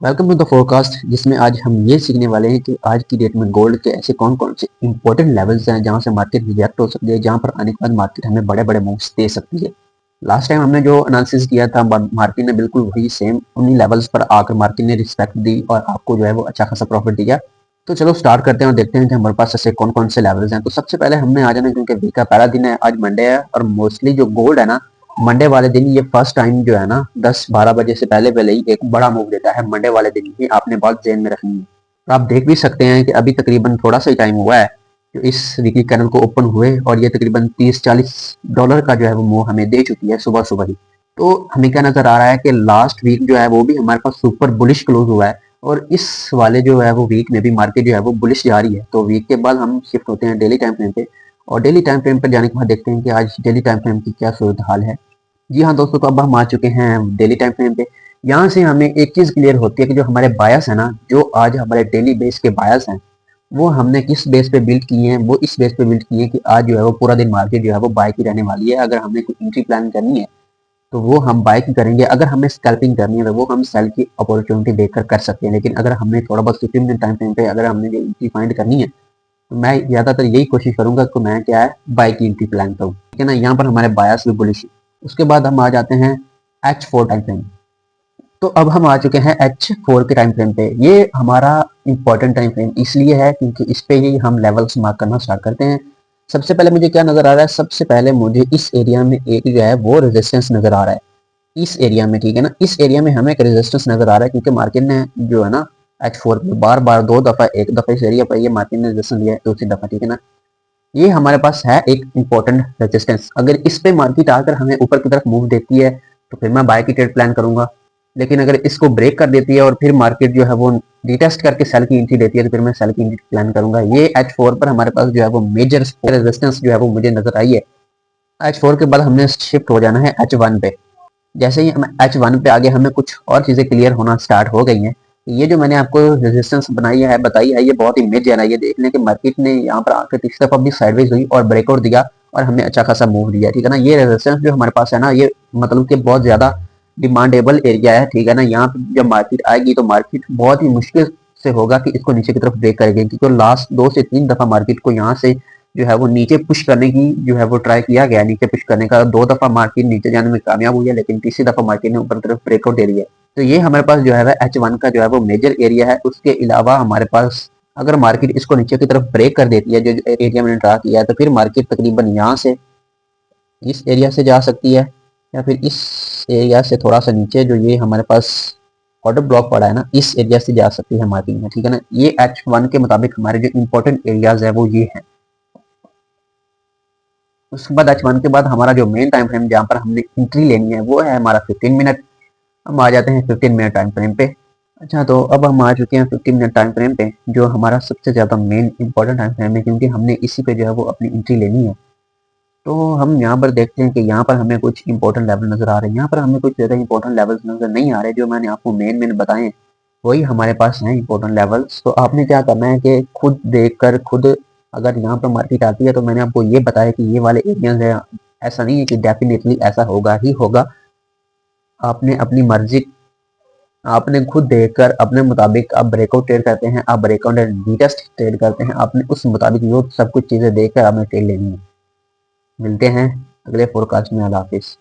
Welcome to the forecast जिसमें आज हम ये सीखने वाले हैं कि आज की डेट में गोल्ड के ऐसे कौन कौन से इंपॉर्टेंट लेवल्स हैं जहां से मार्केट रिएक्ट हो सकती है, जहां पर आने के बाद मार्केट हमें बड़े बड़े मूव्स दे सकती है। लास्ट टाइम हमने जो एनालिसिस किया था मार्केट ने बिल्कुल वही सेम उन्हीं लेवल्स पर आकर मार्केट ने रिस्पेक्ट दी और आपको जो है वो अच्छा खासा प्रॉफिट दिया। तो चलो स्टार्ट करते हैं और देखते हैं कि हमारे पास ऐसे कौन कौन से लेवल्स हैं। तो सबसे पहले हमने आ जाना, क्योंकि वीक का पहला दिन है, आज मंडे है और मोस्टली जो गोल्ड है ना, मंडे वाले दिन ये फर्स्ट टाइम जो है ना 10-12 बजे से पहले पहले ही एक बड़ा मूव देता है। मंडे वाले दिन ही आपने बात ज़हन में रखनी है। तो आप देख भी सकते हैं कि अभी तकरीबन थोड़ा सा ही टाइम हुआ है जो इस वीकली कैंडल को ओपन हुए और ये तकरीबन 30-40 डॉलर का जो है वो मूव हमें दे चुकी है सुबह सुबह ही। तो हमें क्या नजर आ रहा है कि लास्ट वीक जो है वो भी हमारे पास सुपर बुलिश क्लोज हुआ है और इस वाले जो है वो वीक में भी मार्केट जो है वो बुलिश जा रही है। तो वीक के बाद हम शिफ्ट होते हैं डेली टाइम फ्रेम पे और डेली टाइम फ्रेम पर जाने के बाद देखते हैं कि आज डेली टाइम फ्रेम की क्या सूरत हाल है। जी हाँ दोस्तों, तो अब हम आ चुके हैं डेली टाइम फ्रेम पे। यहाँ से हमें एक चीज़ क्लियर होती है कि जो हमारे बायस है ना, जो आज हमारे डेली बेस के बायस हैं, वो हमने किस बेस पे बिल्ड किए हैं। वो इस बेस पे बिल्ड किए हैं कि आज जो है वो पूरा दिन मार्केट जो है वो बाय की रहने वाली है। अगर हमने कोई एंट्री प्लान करनी है तो वो हम बाय की करेंगे, अगर हमें स्कैल्पिंग करनी है तो वो हम सेल की अपॉर्चुनिटी देखकर कर सकते हैं। लेकिन अगर हमने थोड़ा बहुत 15 मिनट टाइम फ्रेम पे अगर हमने जो एंट्री फाइंड करनी है तो मैं ज़्यादातर यही कोशिश करूंगा कि मैं क्या है बाय की एंट्री प्लान करूँ, ठीक है ना। यहाँ पर हमारे बायस भी बुलिश है। उसके बाद हम आ जाते हैं H4 टाइम फ्रेम। तो अब हम आ चुके हैं H4 के टाइम फ्रेम पे। ये हमारा इंपॉर्टेंट टाइम फ्रेम इसलिए है क्योंकि इस पे ही हम लेवल्स मार्क करना स्टार्ट करते हैं। सबसे पहले मुझे क्या नजर आ रहा है, सबसे पहले मुझे इस एरिया में एक जो है वो रेजिस्टेंस नजर आ रहा है। इस एरिया में, ठीक है ना, इस एरिया में हमें एक रेजिस्टेंस नजर आ रहा है क्योंकि मार्केट ने जो है ना H4 पे बार बार दो दफा, एक दफा इस एरिया पर ये मार्केट ने रेजिस्टेंस लिया है, दूसरी दफा, ठीक है ना। ये हमारे पास है एक इंपॉर्टेंट रेजिस्टेंस। अगर इस पे मार्केट आकर हमें ऊपर की तरफ मूव देती है तो फिर मैं बाय की ट्रेड प्लान करूंगा। लेकिन अगर इसको ब्रेक कर देती है और फिर मार्केट जो है वो रिटेस्ट करके सेल की एंट्री देती है तो फिर मैं सेल की एंट्री प्लान करूंगा। ये H4 पर हमारे पास जो है वो मेजर रेजिस्टेंस जो है वो मुझे नजर आई है। H4 के बाद हमने शिफ्ट हो जाना है H1 पे। जैसे ही हम H1 पे आगे हमें कुछ और चीज़ें क्लियर होना स्टार्ट हो गई हैं। ये जो मैंने आपको रेजिस्टेंस बनाई है, बताई है, ये बहुत ही मेजर है। ये देख लें कि मार्केट ने यहाँ पर आकर तीसरी दफा भी साइडवेज हुई और ब्रेकआउट दिया और हमने अच्छा खासा मूव दिया, ठीक है ना। ये रेजिस्टेंस जो हमारे पास है ना, ये मतलब कि बहुत ज़्यादा डिमांडेबल एरिया है, ठीक है ना। यहाँ पे जब मार्केट आएगी तो मार्केट बहुत ही मुश्किल से होगा कि इसको नीचे की तरफ ब्रेक करेगी, क्योंकि लास्ट 2 से 3 दफा मार्केट को यहाँ से जो है वो नीचे पुश करने की जो है वो ट्राई किया गया, नीचे पुश करने का। 2 दफा मार्केट नीचे जाने में कामयाब हुई है, लेकिन तीसरी दफा मार्केट ने ऊपर तरफ ब्रेकआउट दे दिया है। तो ये हमारे पास जो है H1 का जो है वो मेजर एरिया है। उसके अलावा हमारे पास अगर मार्केट इसको नीचे की तरफ ब्रेक कर देती है, जो एरिया मैंने ड्रा किया है, तो फिर मार्केट तकरीबन यहाँ से इस एरिया से जा सकती है या फिर इस एरिया से थोड़ा सा नीचे जो ये हमारे पास ऑर्डर ब्लॉक पड़ा है ना, इस एरिया से जा सकती है मार्केट में, ठीक है ना। ये H1 के मुताबिक हमारे जो इंपॉर्टेंट एरियाज है वो ये है। उसके बाद H1 के बाद हमारा जो मेन टाइम फ्रेम जहाँ पर हमने एंट्री लेनी है वो है हमारा 15 मिनट। हम आ जाते हैं 15 मिनट टाइम फ्रेम पे। अच्छा, तो अब हम आ चुके हैं 15 मिनट टाइम फ्रेम पे, जो हमारा सबसे ज़्यादा मेन इंपॉर्टेंट टाइम फ्रेम है क्योंकि हमने इसी पे जो है वो अपनी एंट्री लेनी है। तो हम यहाँ पर देखते हैं कि यहाँ पर हमें कुछ इंपॉर्टेंट लेवल नज़र आ रहे हैं, यहाँ पर हमें कुछ ज़्यादा इंपॉर्टेंट लेवल्स नज़र नहीं आ रहे। जो मैंने आपको मेन मेन बताए वही हमारे पास हैं इंपॉर्टेंट लेवल्स। तो आपने क्या करना है कि खुद देखकर खुद, अगर यहाँ पर मार्केट आती है तो मैंने आपको ये बताया कि ये वाले एरियाज है, ऐसा नहीं है कि डेफिनेटली ऐसा होगा ही होगा। आपने अपनी मर्जी, आपने खुद देखकर अपने मुताबिक आप ब्रेकआउट ट्रेड करते हैं, आप ब्रेकआउट एंड रीटेस्ट ट्रेड करते हैं, आपने उस मुताबिक वो सब कुछ चीज़ें देखकर आपने ट्रेड लेनी है। मिलते हैं अगले फोरकास्ट में। अल्लाह हाफिज़।